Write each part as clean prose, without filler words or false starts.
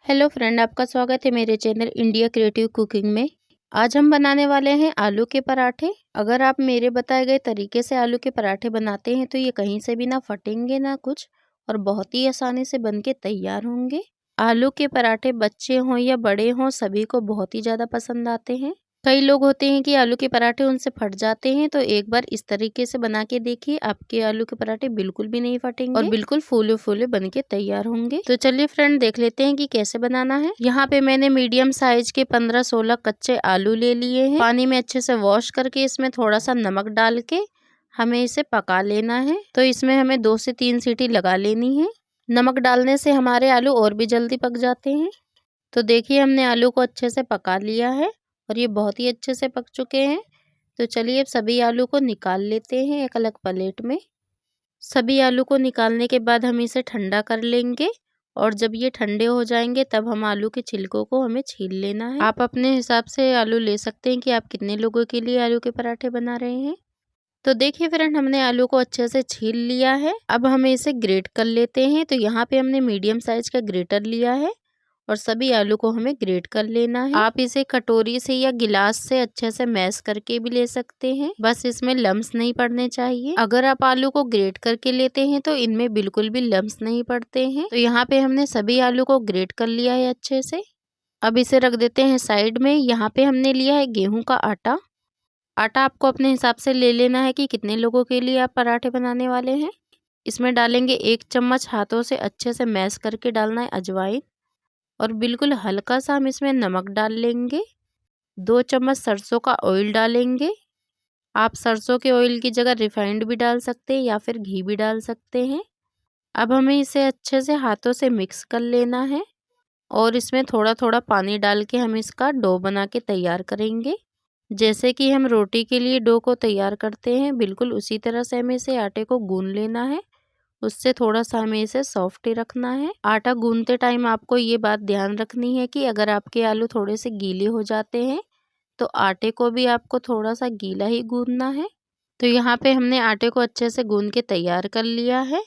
Hello friend, आपका स्वागत है मेरे चैनल इंडिया क्रिएटिव कुकिंग में। आज हम बनाने वाले हैं आलू के पराठे। अगर आप मेरे बताए गए तरीके से आलू के पराठे बनाते हैं तो ये कहीं से भी ना फटेंगे ना कुछ, और बहुत ही आसानी से बनके तैयार होंगे। आलू के पराठे बच्चे हों या बड़े हों सभी को बहुत ही ज़्यादा पसंद आते हैं। कई लोग होते हैं कि आलू के पराठे उनसे फट जाते हैं, तो एक बार इस तरीके से बना के देखिए, आपके आलू के पराठे बिल्कुल भी नहीं फटेंगे और बिल्कुल फूले फूले बन के तैयार होंगे। तो चलिए फ्रेंड, देख लेते हैं कि कैसे बनाना है। यहाँ पे मैंने मीडियम साइज के 15-16 कच्चे आलू ले लिए हैं। पानी में अच्छे से वॉश करके इसमें थोड़ा सा नमक डाल के हमें इसे पका लेना है। तो इसमें हमें 2 से 3 सीटी लगा लेनी है। नमक डालने से हमारे आलू और भी जल्दी पक जाते हैं। तो देखिए, हमने आलू को अच्छे से पका लिया है और ये बहुत ही अच्छे से पक चुके हैं। तो चलिए अब सभी आलू को निकाल लेते हैं एक अलग प्लेट में। सभी आलू को निकालने के बाद हम इसे ठंडा कर लेंगे, और जब ये ठंडे हो जाएंगे तब हम आलू के छिलकों को हमें छील लेना है। आप अपने हिसाब से आलू ले सकते हैं कि आप कितने लोगों के लिए आलू के पराठे बना रहे हैं। तो देखिए फ्रेंड, हमने आलू को अच्छे से छील लिया है। अब हमें इसे ग्रेट कर लेते हैं। तो यहाँ पे हमने मीडियम साइज का ग्रेटर लिया है और सभी आलू को हमें ग्रेट कर लेना है। आप इसे कटोरी से या गिलास से अच्छे से मैश करके भी ले सकते हैं, बस इसमें लम्स नहीं पड़ने चाहिए। अगर आप आलू को ग्रेट करके लेते हैं तो इनमें बिल्कुल भी लम्स नहीं पड़ते हैं। तो यहाँ पे हमने सभी आलू को ग्रेट कर लिया है अच्छे से। अब इसे रख देते हैं साइड में। यहाँ पे हमने लिया है गेहूं का आटा। आटा आपको अपने हिसाब से ले लेना है कि कितने लोगों के लिए आप पराठे बनाने वाले हैं। इसमें डालेंगे 1 चम्मच, हाथों से अच्छे से मैश करके डालना है अजवाइन, और बिल्कुल हल्का सा हम इसमें नमक डाल लेंगे। 2 चम्मच सरसों का ऑयल डालेंगे। आप सरसों के ऑयल की जगह रिफाइंड भी डाल सकते हैं या फिर घी भी डाल सकते हैं। अब हमें इसे अच्छे से हाथों से मिक्स कर लेना है, और इसमें थोड़ा थोड़ा पानी डाल के हम इसका डो बना के तैयार करेंगे। जैसे कि हम रोटी के लिए डो को तैयार करते हैं, बिल्कुल उसी तरह से हमें इसे आटे को गूंद लेना है। उससे थोड़ा सा हमें इसे सॉफ्ट ही रखना है। आटा गूंदते टाइम आपको ये बात ध्यान रखनी है कि अगर आपके आलू थोड़े से गीले हो जाते हैं तो आटे को भी आपको थोड़ा सा गीला ही गूंदना है। तो यहाँ पे हमने आटे को अच्छे से गूंद के तैयार कर लिया है।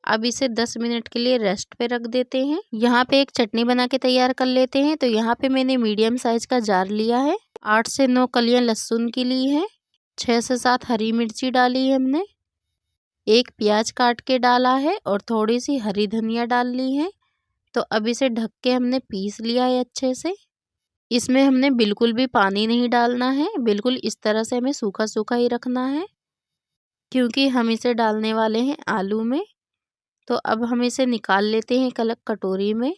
अब इसे 10 मिनट के लिए रेस्ट पे रख देते हैं। यहाँ पे एक चटनी बना के तैयार कर लेते हैं। तो यहाँ पे मैंने मीडियम साइज का जार लिया है। 8 से 9 कलियां लहसुन की ली है। 6 से 7 हरी मिर्ची डाली है हमने। 1 प्याज काट के डाला है और थोड़ी सी हरी धनिया डाल ली है। तो अब इसे ढक के हमने पीस लिया है अच्छे से। इसमें हमने बिल्कुल भी पानी नहीं डालना है, बिल्कुल इस तरह से हमें सूखा सूखा ही रखना है, क्योंकि हम इसे डालने वाले हैं आलू में। तो अब हम इसे निकाल लेते हैं एक अलग कटोरी में।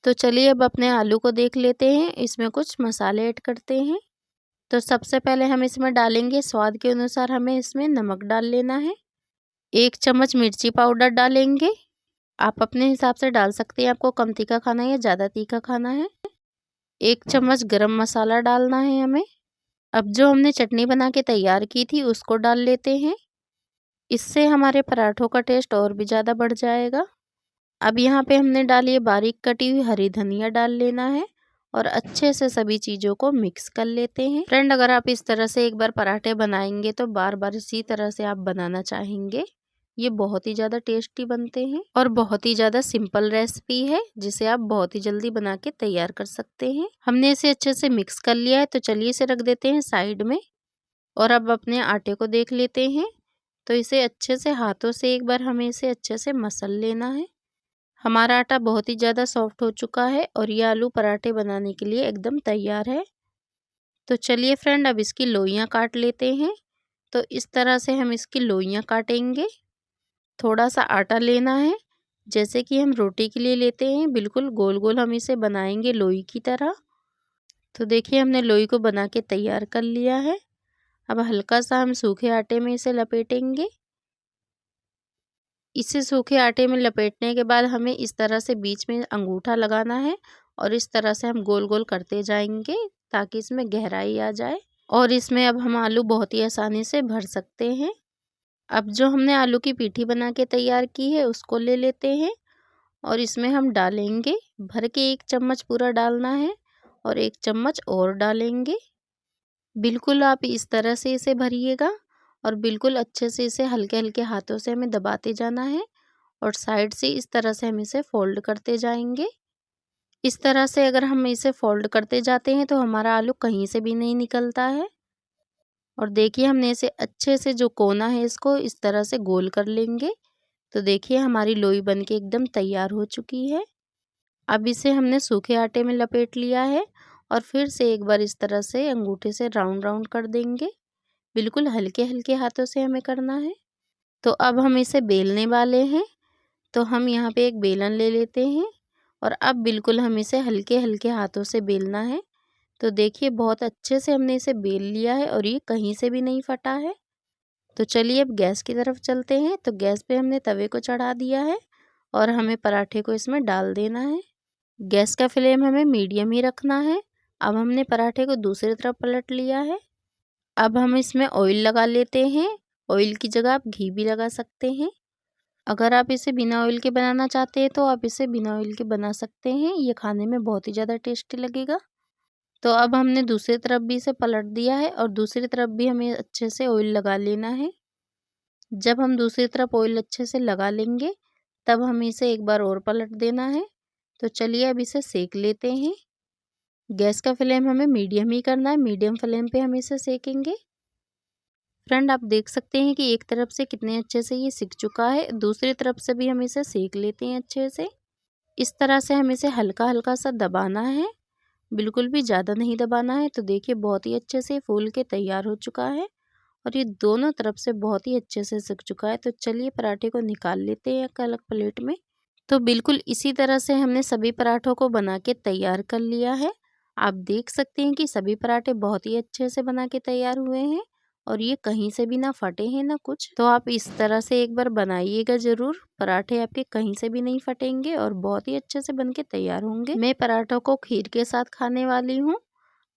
तो चलिए अब अपने आलू को देख लेते हैं। इसमें कुछ मसाले ऐड करते हैं। तो सबसे पहले हम इसमें डालेंगे, स्वाद के अनुसार हमें इसमें नमक डाल लेना है। 1 चम्मच मिर्ची पाउडर डालेंगे। आप अपने हिसाब से डाल सकते हैं, आपको कम तीखा खाना है या ज़्यादा तीखा खाना है। 1 चम्मच गरम मसाला डालना है हमें। अब जो हमने चटनी बना के तैयार की थी उसको डाल लेते हैं। इससे हमारे पराठों का टेस्ट और भी ज़्यादा बढ़ जाएगा। अब यहाँ पे हमने डाली है बारीक कटी हुई हरी धनिया डाल लेना है, और अच्छे से सभी चीज़ों को मिक्स कर लेते हैं। फ्रेंड, अगर आप इस तरह से एक बार पराठे बनाएंगे तो बार बार इसी तरह से आप बनाना चाहेंगे। ये बहुत ही ज़्यादा टेस्टी बनते हैं और बहुत ही ज़्यादा सिंपल रेसिपी है, जिसे आप बहुत ही जल्दी बना के तैयार कर सकते हैं। हमने इसे अच्छे से मिक्स कर लिया है। तो चलिए इसे रख देते हैं साइड में, और अब अपने आटे को देख लेते हैं। तो इसे अच्छे से हाथों से एक बार हमें इसे अच्छे से मसल लेना है। हमारा आटा बहुत ही ज़्यादा सॉफ्ट हो चुका है और ये आलू पराठे बनाने के लिए एकदम तैयार है। तो चलिए फ्रेंड, अब इसकी लोइयाँ काट लेते हैं। तो इस तरह से हम इसकी लोइयाँ काटेंगे। थोड़ा सा आटा लेना है, जैसे कि हम रोटी के लिए लेते हैं, बिल्कुल गोल गोल हम इसे बनाएंगे लोई की तरह। तो देखिए, हमने लोई को बना के तैयार कर लिया है। अब हल्का सा हम सूखे आटे में इसे लपेटेंगे। इसे सूखे आटे में लपेटने के बाद हमें इस तरह से बीच में अंगूठा लगाना है, और इस तरह से हम गोल गोल करते जाएंगे ताकि इसमें गहराई आ जाए, और इसमें अब हम आलू बहुत ही आसानी से भर सकते हैं। अब जो हमने आलू की पीठी बना के तैयार की है उसको ले लेते हैं, और इसमें हम डालेंगे। भर के 1 चम्मच पूरा डालना है और 1 चम्मच और डालेंगे। बिल्कुल आप इस तरह से इसे भरिएगा, और बिल्कुल अच्छे से इसे हल्के हल्के हाथों से हमें दबाते जाना है, और साइड से इस तरह से हम इसे फोल्ड करते जाएंगे। इस तरह से अगर हम इसे फोल्ड करते जाते हैं तो हमारा आलू कहीं से भी नहीं निकलता है। और देखिए हमने इसे अच्छे से जो कोना है इसको इस तरह से गोल कर लेंगे। तो देखिए हमारी लोई बनके एकदम तैयार हो चुकी है। अब इसे हमने सूखे आटे में लपेट लिया है और फिर से एक बार इस तरह से अंगूठे से राउंड राउंड कर देंगे। बिल्कुल हल्के हल्के हाथों से हमें करना है। तो अब हम इसे बेलने वाले हैं। तो हम यहाँ पे एक बेलन ले लेते हैं और अब बिल्कुल हम इसे हल्के हल्के हाथों से बेलना है। तो देखिए बहुत अच्छे से हमने इसे बेल लिया है और ये कहीं से भी नहीं फटा है। तो चलिए अब गैस की तरफ चलते हैं। तो गैस पे हमने तवे को चढ़ा दिया है और हमें पराठे को इसमें डाल देना है। गैस का फ्लेम हमें मीडियम ही रखना है। अब हमने पराठे को दूसरी तरफ पलट लिया है। अब हम इसमें ऑयल लगा लेते हैं। ऑयल की जगह आप घी भी लगा सकते हैं। अगर आप इसे बिना ऑयल के बनाना चाहते हैं तो आप इसे बिना ऑयल के बना सकते हैं। ये खाने में बहुत ही ज़्यादा टेस्टी लगेगा। तो अब हमने दूसरी तरफ भी इसे पलट दिया है और दूसरी तरफ भी हमें अच्छे से ऑयल लगा लेना है। जब हम दूसरी तरफ ऑयल अच्छे से लगा लेंगे तब हमें इसे एक बार और पलट देना है। तो चलिए अब इसे सेक लेते हैं। गैस का फ्लेम हमें मीडियम ही करना है। मीडियम फ्लेम पे हम इसे सेकेंगे। फ्रेंड आप देख सकते हैं कि एक तरफ से कितने अच्छे से ये सिक चुका है। दूसरी तरफ से भी हम इसे सेक लेते हैं अच्छे से। इस तरह से हम इसे हल्का हल्का सा दबाना है, बिल्कुल भी ज़्यादा नहीं दबाना है। तो देखिए बहुत ही अच्छे से फूल के तैयार हो चुका है और ये दोनों तरफ से बहुत ही अच्छे से सिक चुका है। तो चलिए पराठे को निकाल लेते हैं एक अलग प्लेट में। तो बिल्कुल इसी तरह से हमने सभी पराठों को बना के तैयार कर लिया है। आप देख सकते हैं कि सभी पराठे बहुत ही अच्छे से बना के तैयार हुए हैं और ये कहीं से भी ना फटे हैं ना कुछ। तो आप इस तरह से एक बार बनाइएगा ज़रूर। पराठे आपके कहीं से भी नहीं फटेंगे और बहुत ही अच्छे से बन के तैयार होंगे। मैं पराठों को खीर के साथ खाने वाली हूँ।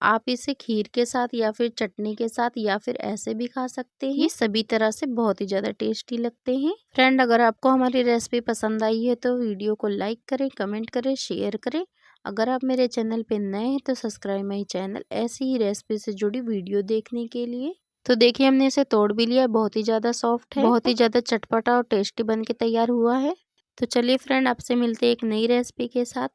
आप इसे खीर के साथ या फिर चटनी के साथ या फिर ऐसे भी खा सकते हैं। ये सभी तरह से बहुत ही ज़्यादा टेस्टी लगते हैं। फ्रेंड अगर आपको हमारी रेसिपी पसंद आई है तो वीडियो को लाइक करें, कमेंट करें, शेयर करें। अगर आप मेरे चैनल पे नए हैं तो सब्सक्राइब माई चैनल ऐसी ही रेसिपी से जुड़ी वीडियो देखने के लिए। तो देखिए हमने इसे तोड़ भी लिया, बहुत ही ज़्यादा सॉफ्ट है, बहुत ही ज़्यादा चटपटा और टेस्टी बन के तैयार हुआ है। तो चलिए फ्रेंड आपसे मिलते हैं एक नई रेसिपी के साथ।